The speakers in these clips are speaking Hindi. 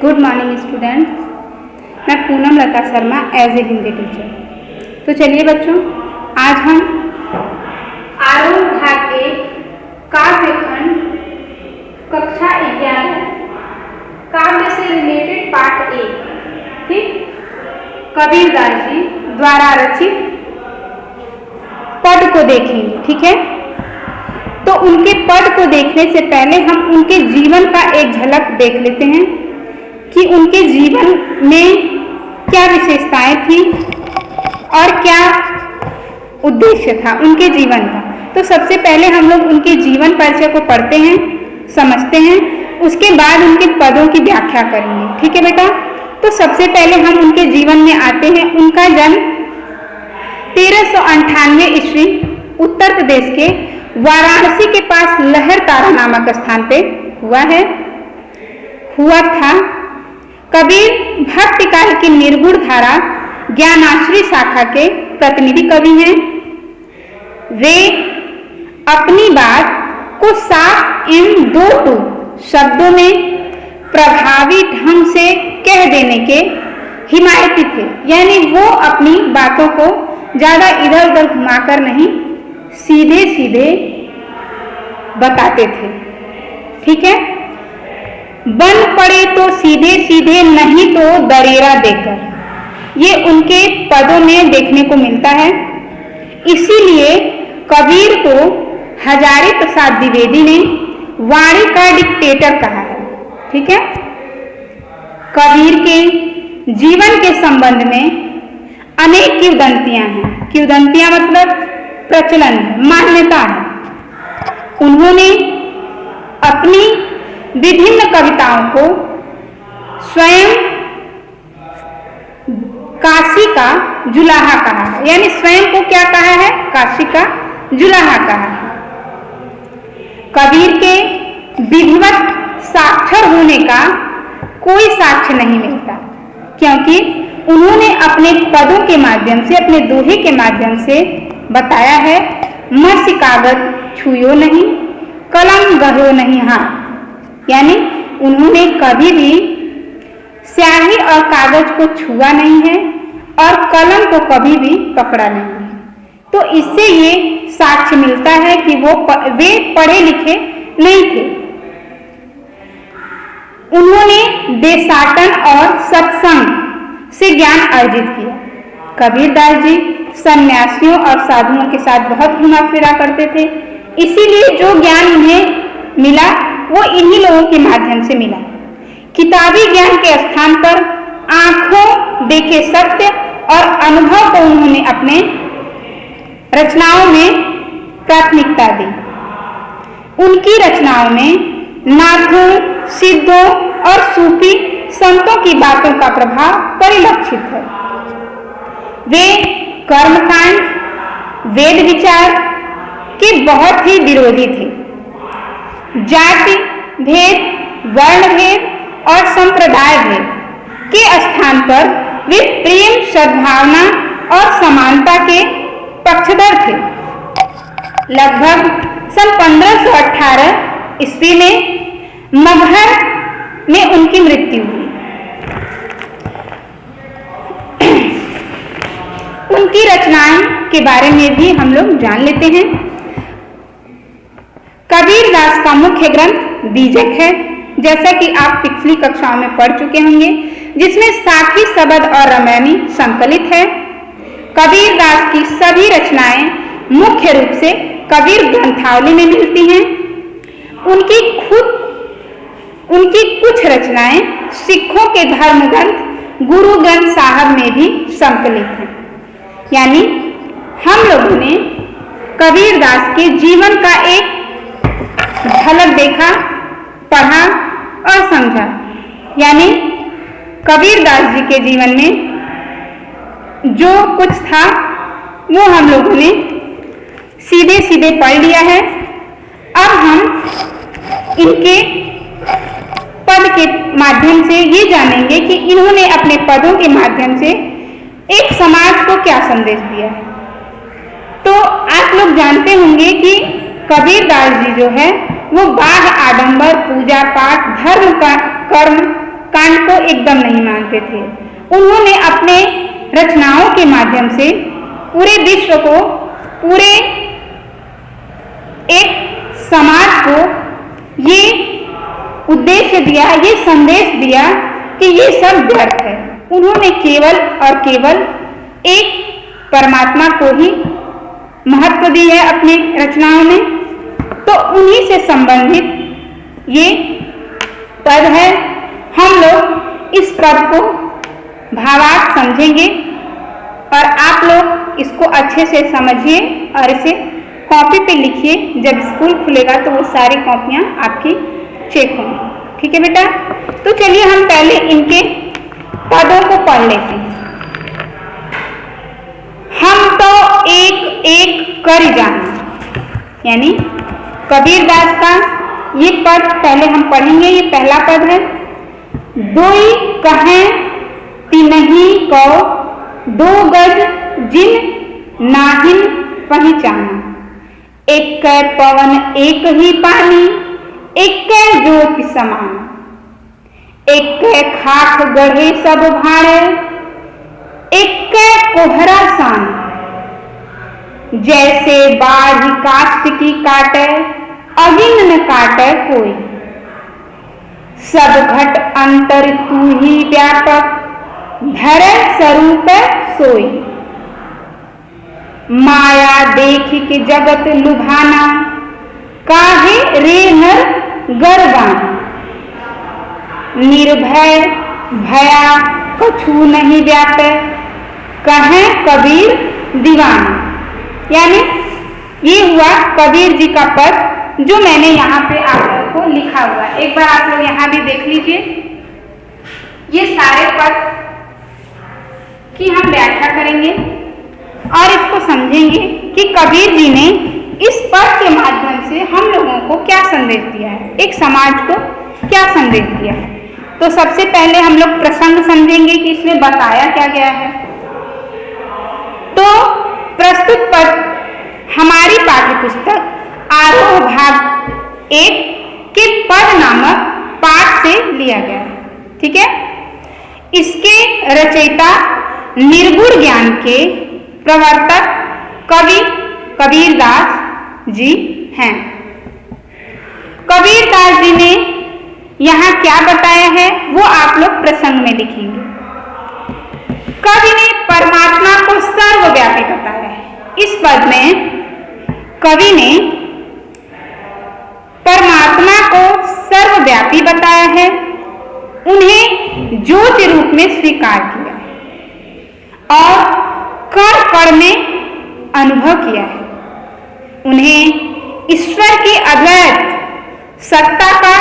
Good morning students. मैं Poonam Lata Sharma as a Hindi teacher. तो चलिए बच्चों, आज हम आरोह भाग 1 काव्यखंड कक्षा 11 काव्य से रिलेटेड पार्ट 1 ठीक कबीरदास जी द्वारा रचित पद को देखेंगे। ठीक है, तो उनके पद को देखने से पहले हम उनके जीवन का एक झलक देख लेते हैं कि उनके जीवन में क्या विशेषताएं थी और क्या उद्देश्य था उनके जीवन का। तो सबसे पहले हम लोग उनके जीवन परिचय को पढ़ते हैं, समझते हैं, उसके बाद उनके पदों की व्याख्या करेंगे। ठीक है बेटा, तो सबसे पहले हम उनके जीवन में आते हैं। उनका जन्म 1398 ईस्वी उत्तर प्रदेश के वाराणसी के पास लहरतारा नामक स्थान पे हुआ था। कबीर भक्ति काल की निर्गुण धारा ज्ञानाश्री शाखा के प्रतिनिधि कवि हैं। वे अपनी बात को साफ एवं दो शब्दों में प्रभावी ढंग से कह देने के हिमायती थे, यानी वो अपनी बातों को ज्यादा इधर उधर घुमाकर नहीं, सीधे सीधे बताते थे। ठीक है, बन पड़े तो सीधे सीधे, नहीं तो दरेरा देकर, ये उनके पदों में देखने को मिलता है। इसीलिए कबीर को हजारी प्रसाद द्विवेदी ने वाणी का डिक्टेटर कहा है। ठीक है, कबीर के जीवन के संबंध में अनेक किंवदंतियां हैं। किंवदंतियां मतलब प्रचलन है, मान्यता है। उन्होंने अपनी विभिन्न कविताओं को स्वयं काशी का जुलाहा कहा है, यानी स्वयं को क्या कहा है? काशी का जुलाहा कहा है। कबीर के विधिवत साक्षर होने का कोई साक्ष्य नहीं मिलता, क्योंकि उन्होंने अपने पदों के माध्यम से, अपने दोहे के माध्यम से बताया है, मत्स्य कागज छुयो नहीं, कलम गहो नहीं हाथ, यानी उन्होंने कभी भी स्याही और कागज को छुआ नहीं है और कलम को कभी भी पकड़ा नहीं है। तो इससे ये साक्ष्य मिलता है कि वे पढ़े लिखे नहीं थे। उन्होंने देशाटन और सत्संग से ज्ञान अर्जित किया। कबीरदास जी सन्यासियों और साधुओं के साथ बहुत घुमा फिरा करते थे, इसीलिए जो ज्ञान उन्हें मिला वो इन्हीं लोगों के माध्यम से मिला। किताबी ज्ञान के स्थान पर आंखों देखे सत्य और अनुभव को उन्होंने अपने रचनाओं में प्राथमिकता दी। उनकी रचनाओं में नाथों, सिद्धों और सूफी संतों की बातों का प्रभाव परिलक्षित है। वे कर्मकांड, वेद विचार के बहुत ही विरोधी थे। जाति भेद, वर्ण भेद और संप्रदाय भेद के स्थान पर वे प्रेम, सद्भावना और समानता के पक्षधर थे। लगभग सन 1518 ईस्वी में मगहर में उनकी मृत्यु हुई। उनकी रचनाओं के बारे में भी हम लोग जान लेते हैं। कबीरदास का मुख्य ग्रंथ बीजक है, जैसा कि आप पिछली कक्षाओं में पढ़ चुके होंगे, जिसमें साखी, शबद और रामायणी संकलित है। कबीरदास की सभी रचनाएं मुख्य रूप से कबीर ग्रंथावली में मिलती हैं। उनकी कुछ रचनाएं सिखों के धर्म ग्रंथ गुरु ग्रंथ साहब में भी संकलित हैं। यानी हम लोगों ने कबीरदास के जीवन का एक झलक देखा, पढ़ा और समझा। यानी कबीरदास जी के जीवन में जो कुछ था वो हम लोगों ने सीधे सीधे पढ़ लिया है। अब हम इनके पद के माध्यम से ये जानेंगे कि इन्होंने अपने पदों के माध्यम से एक समाज को क्या संदेश दिया है। तो आप लोग जानते होंगे कि कबीरदास जी जो है वो बाह्य आडंबर, पूजा पाठ, धर्म का कर्म कांड को एकदम नहीं मानते थे। उन्होंने अपने रचनाओं के माध्यम से पूरे विश्व को, पूरे एक समाज को ये उद्देश्य दिया, ये संदेश दिया कि ये सब व्यर्थ है। उन्होंने केवल और केवल एक परमात्मा को ही महत्व दी है अपनी रचनाओं में। तो उन्हीं से संबंधित ये पद है। हम लोग इस पद को भावार्थ समझेंगे और आप लोग इसको अच्छे से समझिए और इसे कॉपी पे लिखिए। जब स्कूल खुलेगा तो वो सारी कॉपियाँ आपकी चेक होंगी। ठीक है बेटा? तो चलिए हम पहले इनके पदों को पढ़ लेते हैं। हम तो एक एक कर जाना, यानी कबीरदास का ये पद पहले हम पढ़ेंगे। ये पहला पद है। दोई कहें तिनहि को दो गज जिन नाहिन पहचाना, एक पवन एक ही पानी एक ज्योति समान, एक खाक गढ़े सब भाड़े एक कोहरा सान, जैसे बाढ़ काष्ठ की काटे अगिन न काटे कोई, सब घट अंतर तू ही व्यापक धर स्वरूप सोई, माया देख के जगत लुभाना काहे रे नर गर्वाना, निर्भय भया कछु नहीं व्यापे कहें कबीर दीवाना। यानी ये हुआ कबीर जी का पद जो मैंने यहाँ पे आप लोगों को लिखा हुआ है। एक बार आप लोग यहाँ भी देख लीजिए। ये सारे पद की हम व्याख्या करेंगे और इसको समझेंगे कि कबीर जी ने इस पद के माध्यम से हम लोगों को क्या संदेश दिया है, एक समाज को क्या संदेश दिया है। तो सबसे पहले हम लोग प्रसंग समझेंगे कि इसमें बताया क्या गया है। तो प्रस्तुत पद हमारी पाठ्य पुस्तक आरोह भाग 1 के पद नामक पाठ से लिया गया है। ठीक है? इसके रचयिता निर्गुण ज्ञान के प्रवर्तक कवि कबीरदास जी हैं। कबीरदास जी ने यहाँ क्या बताया है वो आप लोग प्रसंग में लिखेंगे। कवि ने परमात्मा को सर्वव्यापी बताया है। इस पद में कवि ने परमात्मा को सर्वव्यापी बताया है, उन्हें ज्योति रूप में स्वीकार किया है और कण कण में अनुभव किया है। उन्हें ईश्वर की अद्वैत सत्ता का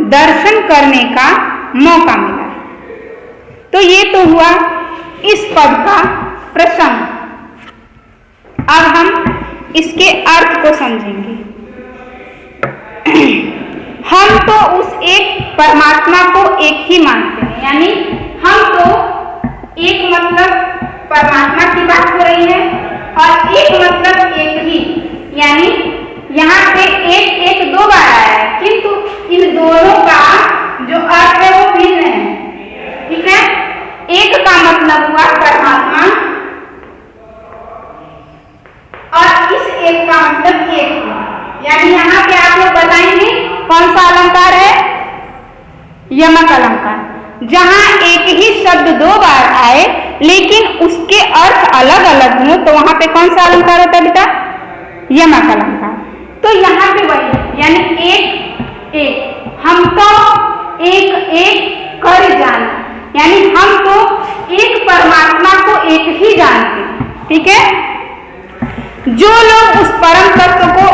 दर्शन करने का मौका मिला है। तो ये तो हुआ इस पद का प्रसंग। अब हम इसके अर्थ को समझेंगे। हम तो उस एक परमात्मा को एक ही मानते हैं, यानी हम तो एक मतलब परमात्मा की बात हो रही है और एक मतलब एक ही, यानी यहाँ पे एक एक दो बार आया है, किंतु इन दोनों का जो अर्थ है वो भिन्न है। ठीक है? एक का मतलब हुआ परमात्मा और इस एक का मतलब एक हुआ। यानी यहाँ पे आप लोग बताएंगे कौन सा अलंकार है? यमक अलंकार। जहां एक ही शब्द दो बार आए लेकिन उसके अर्थ अलग अलग हो तो वहां पे कौन सा अलंकार होता है बेटा? यमक अलंकार। तो यहाँ पे वही है, यानी एक एक, हम तो एक एक कर जाना, यानी हम तो एक परमात्मा को एक ही जानते हैं। ठीक है? जो लोग उस परम तत्व को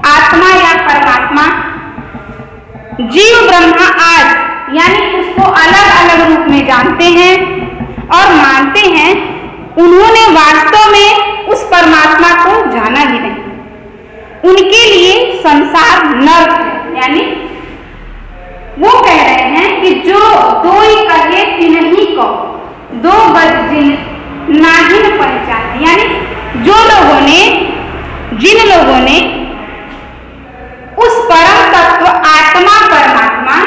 आत्मा या परमात्मा, जीव ब्रह्मा आज, यानी उसको अलग अलग रूप में जानते हैं और मानते हैं, उन्होंने वास्तव में उस परमात्मा को जाना ही नहीं। उनके लिए संसार नर्क है। यानी वो कह रहे हैं कि जो दो ही कहे तिनहि को दो गज जिन नाहिन पहचान, यानी जो लोगों ने, जिन लोगों ने उस परम तत्व आत्मा परमात्मा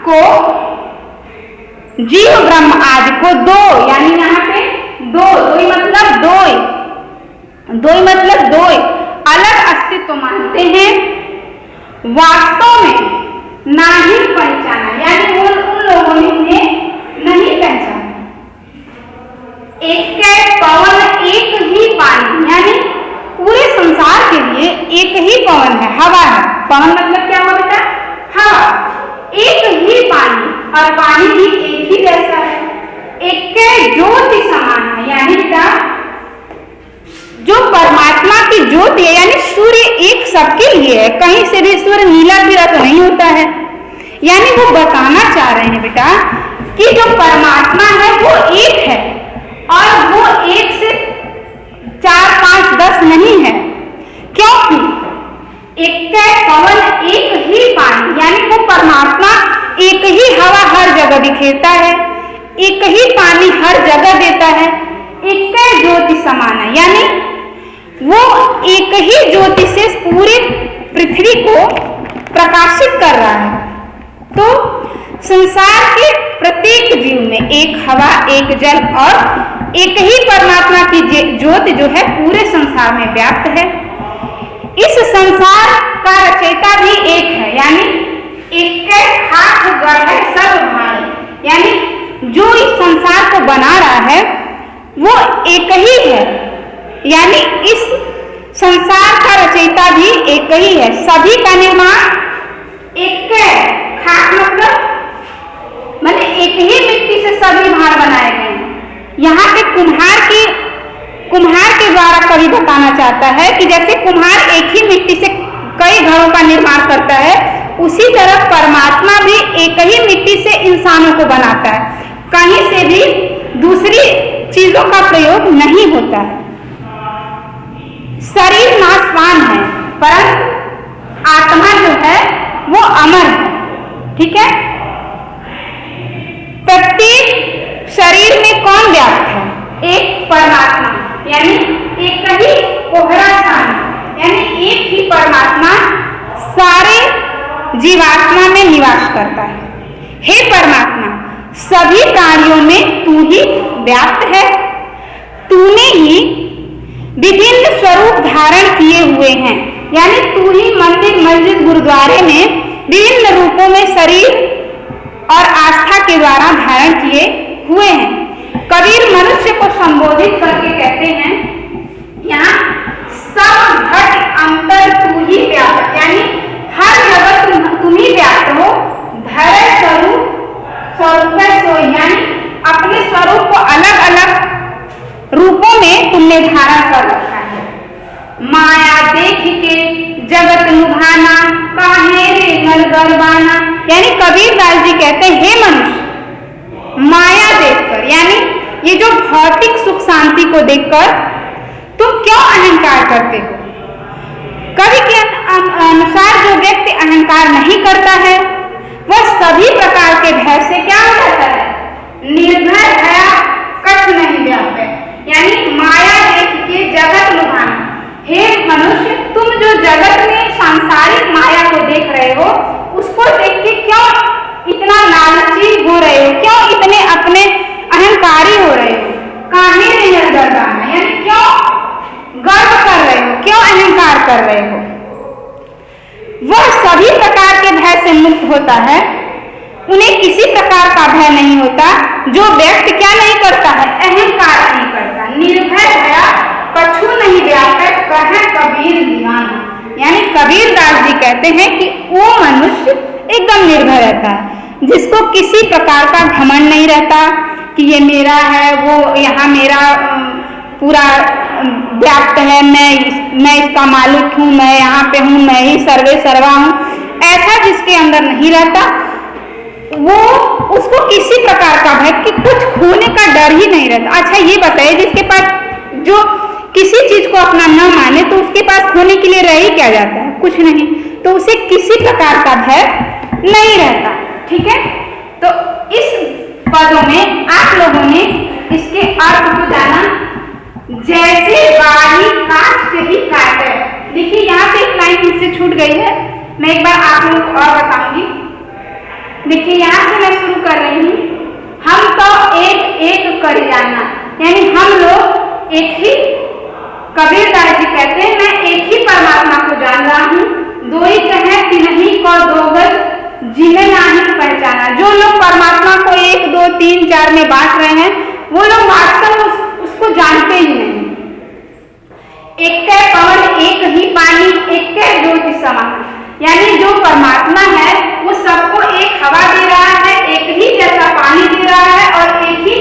को जीव ब्रह्म आदि को दो, यानी यहाँ पे दो मतलब दो अलग अस्तित्व मानते हैं, वास्तव में ना ही पहचाना, यानी उन लोगों ने उन्हें नहीं पहचाना। एक पवन एक ही पानी, यानी पूरे संसार के लिए एक ही पवन है, हवा है। पवन मतलब क्या हुआ बेटा? हवा। एक ही पानी, और पानी भी एक ही जैसा है, एक ज्योति समान है, यानी बेटा जो परमात्मा की ज्योति है, यानी सूर्य एक सबके लिए है, कहीं से भी सूर्य नीला पीला तो नहीं होता है। यानी वो बताना चाह रहे हैं बेटा कि जो परमात्मा है वो एक है, और वो एक से 4, 5, 10 नहीं है, क्योंकि एक पवन एक ही पानी, यानी वो परमात्मा एक ही हवा हर जगह बिखेरता है, एक ही पानी हर जगह देता है, एक ज्योति समान है, यानी वो एक ही ज्योति से पूरे पृथ्वी को प्रकाशित कर रहा है। तो संसार के प्रत्येक जीव में एक हवा, एक जल और एक ही परमात्मा की ज्योति जो है पूरे संसार में व्याप्त है। इस संसार का रचयिता भी एक है, यानी एक हाथ गढ़ सब भाई, यानी जो इस संसार को बना रहा है वो एक ही है, यानी इस संसार का रचयिता भी एक ही है। सभी का निर्माण एक खाक मतलब एक ही मिट्टी से सभी भार बनाए गए हैं। यहाँ के कुम्हार के द्वारा कवि बताना चाहता है कि जैसे कुम्हार एक ही मिट्टी से कई घरों का निर्माण करता है, उसी तरह परमात्मा भी एक ही मिट्टी से इंसानों को बनाता है, कहीं से भी दूसरी चीजों का प्रयोग नहीं होता है। शरीर नाशवान है, परंतु आत्मा जो है वो अमर है। ठीक है, प्रत्येक शरीर में कौन व्याप्त है? एक परमात्मा, यानी एक ही कोहरा स्थान, यानी एक ही परमात्मा सारे जीवात्मा में निवास करता है। हे परमात्मा, सभी प्राणियों में तू ही व्याप्त है, तूने ही विभिन्न स्वरूप धारण किए हुए हैं, यानी तू ही मंदिर, मस्जिद, गुरुद्वारे में विभिन्न रूपों में शरीर और आस्था के द्वारा धारण किए हुए हैं। कबीर मनुष्य को संबोधित करके कहते हैं यहाँ सब घट अंतर तू ही व्याप्त, यानी हर जगह तुम ही व्याप्त हो। धरे स्वरूप यानी अपने स्वरूप को अलग अलग रूपों में तुमने धारण कर रखा है। माया देख के जगत लुभाना, काहे रे नर गरबाना, यानी कबीरदास जी कहते हैं हे मनुष्य, माया देखकर, यानी ये जो भौतिक सुख शांति को देखकर तुम क्यों अहंकार करते हो? कवि के अनुसार जो व्यक्ति अहंकार नहीं करता है वह सभी प्रकार के भय से क्या हो जाता है? निर्भय भया कछ नहीं व्याप्य, यानी माया देख के जगत लुभाना। हे मनुष्य, तुम जो जगत में सांसारिक माया को देख रहे हो, उसको देख के क्यों इतना लालची हो रहे हो? क्यों इतने अपने अहंकारी हो रहे हो? काहे नहीं गरबाना, यानी क्यों गर्व कर रहे हो, क्यों अहंकार कर रहे हो? वह सभी प्रकार के भय से मुक्त होता है, उन्हें किसी प्रकार का भय नहीं होता। जो व्यक्ति क्या नहीं करता है? अहंकार नहीं करता। निर्भय भया कछु नहीं व्याप्त, कहे कबीर दीवाना, यानी कबीरदास जी कहते हैं कि वो मनुष्य एकदम निर्भय रहता है, जिसको किसी प्रकार का घमंड नहीं रहता कि ये मेरा है, वो यहाँ मेरा पूरा व्याप्त है, मैं इसका मालिक हूँ, मैं यहाँ पे हूँ, मैं ही सर्वे सर्वा हूँ, ऐसा जिसके अंदर नहीं रहता, वो उसको किसी प्रकार का भय कि कुछ खोने का डर ही नहीं रहता। अच्छा ये बताइए, जिसके पास जो किसी चीज को अपना न माने तो उसके पास खोने के लिए रह ही क्या जाता है? कुछ नहीं, तो उसे किसी प्रकार का भय नहीं रहता। ठीक है, तो इस पदों में आप लोगों ने इसके अर्थ को जाना। जैसे बारी काट ही काटे, देखिए यहाँ पे एक लाइन मुझसे छूट गई है, मैं एक बार आप लोगों को और बताऊंगी। देखिए यहाँ से मैं शुरू कर रही हूँ। हम कर जाना, यानी हम लोग एक ही, कबीरदास जी कहते हैं मैं एक ही परमात्मा को जान रहा हूँ, दो ही कहे तिनहि को दो गज जिन्हें नहीं पहचाना। जो लोग परमात्मा को 1 2 3 4 में बांट रहे हैं वो लोग वास्तव में उसको जानते ही नहीं। एक पवन एक ही पानी एक ज्योति समान, यानी जो परमात्मा है वो सबको एक हवा दे रहा है, एक ही जैसा पानी दे रहा है और एक ही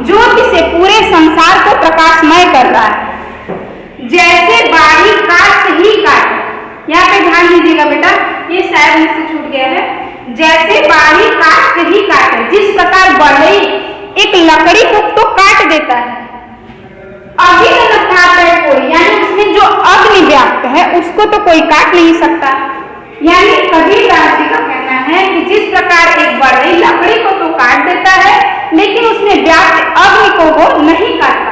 ज्योति से पूरे संसार को प्रकाशमय कर रहा है। जैसे बाढ़ी काट ही काट, यहाँ पे ध्यान दीजिएगा बेटा, ये शायद मुझसे छूट गया है। जैसे बाढ़ी काट ही काटे, जिस प्रकार बढ़ई एक लकड़ी को तो काट देता है, अभी न काटे कोई, यानी उसमें जो अग्नि व्याप्त है उसको तो कोई काट नहीं सकता। यानी कबीरदास जी का कहना है कि जिस प्रकार एक बढ़ई लकड़ी को तो काट देता है लेकिन उसमें व्याप्त अग्नि को वो नहीं काटता।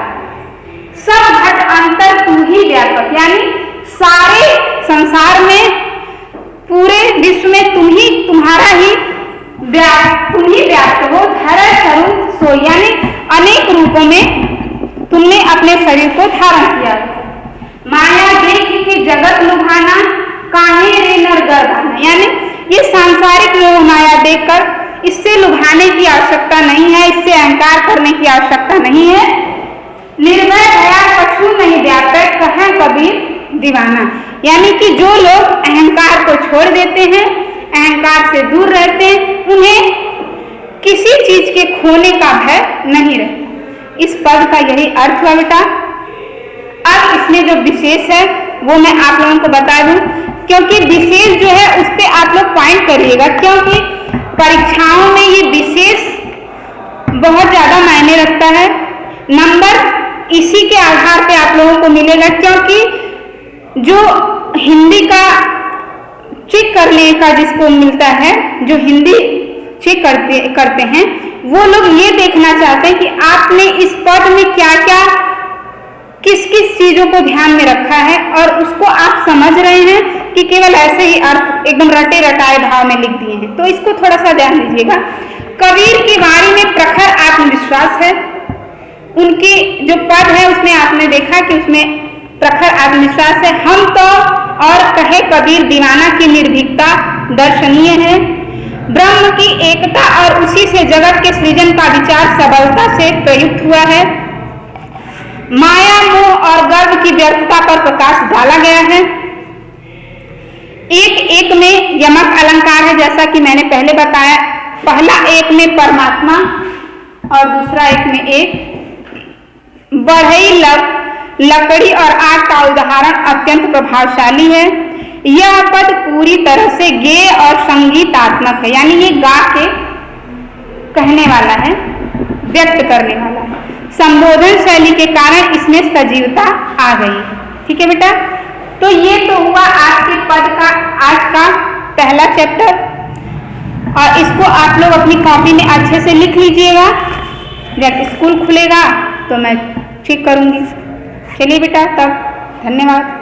सब घट अंतर तू ही व्यापक, यानी सारे संसार में पूरे विश्व में तुम्हारा ही तुम ही व्याप्त हो। धरा स्वरूप सो, यानी अनेक रूपों में तुमने अपने शरीर को धारण किया। माया देख के जगत लुभाना, काहे रे नर गर्भाना, यानी ये सांसारिक मोह माया देखकर इससे लुभाने की आवश्यकता नहीं है, इससे अहंकार करने की आवश्यकता नहीं है। निर्भय दया कछु नहीं व्यापक, कहे कबीर दीवाना, यानी कि जो लोग अहंकार को छोड़ देते हैं, अहंकार से दूर रहते हैं, उन्हें किसी चीज के खोने का भय नहीं रहता। इस पद का यही अर्थ हुआ बेटा। अब इसमें जो विशेष है वो मैं आप लोगों को बता दूं, क्योंकि विशेष जो है उस पर आप लोग पॉइंट करिएगा, क्योंकि परीक्षाओं में ये विशेष बहुत ज्यादा मायने रखता है। नंबर इसी के आधार पे आप लोगों को मिलेगा, क्योंकि जो हिंदी का चेक करने का जिसको मिलता है, जो हिंदी चेक करते हैं वो लोग ये देखना चाहते हैं कि आपने इस पद में क्या क्या किस किस चीजों को ध्यान में रखा है और उसको आप समझ रहे हैं कि केवल ऐसे ही अर्थ एकदम रटे रटाए भाव में लिख दिए हैं। तो इसको थोड़ा सा ध्यान दीजिएगा। कबीर की वाणी में प्रखर आत्मविश्वास है, उनकी जो पद है उसमें आपने देखा कि उसमें प्रखर आत्मविश्वास है। हम तो और कहे कबीर दीवाना की निर्भीकता दर्शनीय है। ब्रह्म की एकता और उसी से जगत के सृजन का विचार सबलता से प्रयुक्त हुआ है। माया मोह और गर्व की व्यर्थता पर प्रकाश डाला गया है। एक एक में यमक अलंकार है, जैसा कि मैंने पहले बताया। पहला एक में परमात्मा और दूसरा एक में एक। बढ़ई लकड़ी और आग का उदाहरण अत्यंत प्रभावशाली है। यह पद पूरी तरह से गेय और संगीतात्मक है, यानी ये गा के कहने वाला है, व्यक्त करने वाला है। संबोधन शैली के कारण इसमें सजीवता आ गई है। ठीक है बेटा, तो ये तो हुआ आज के पद का आज का पहला चैप्टर, और इसको आप लोग अपनी कॉपी में अच्छे से लिख लीजिएगा। जब स्कूल खुलेगा तो मैं ठीक करूँगी। चलिए बेटा, तब धन्यवाद।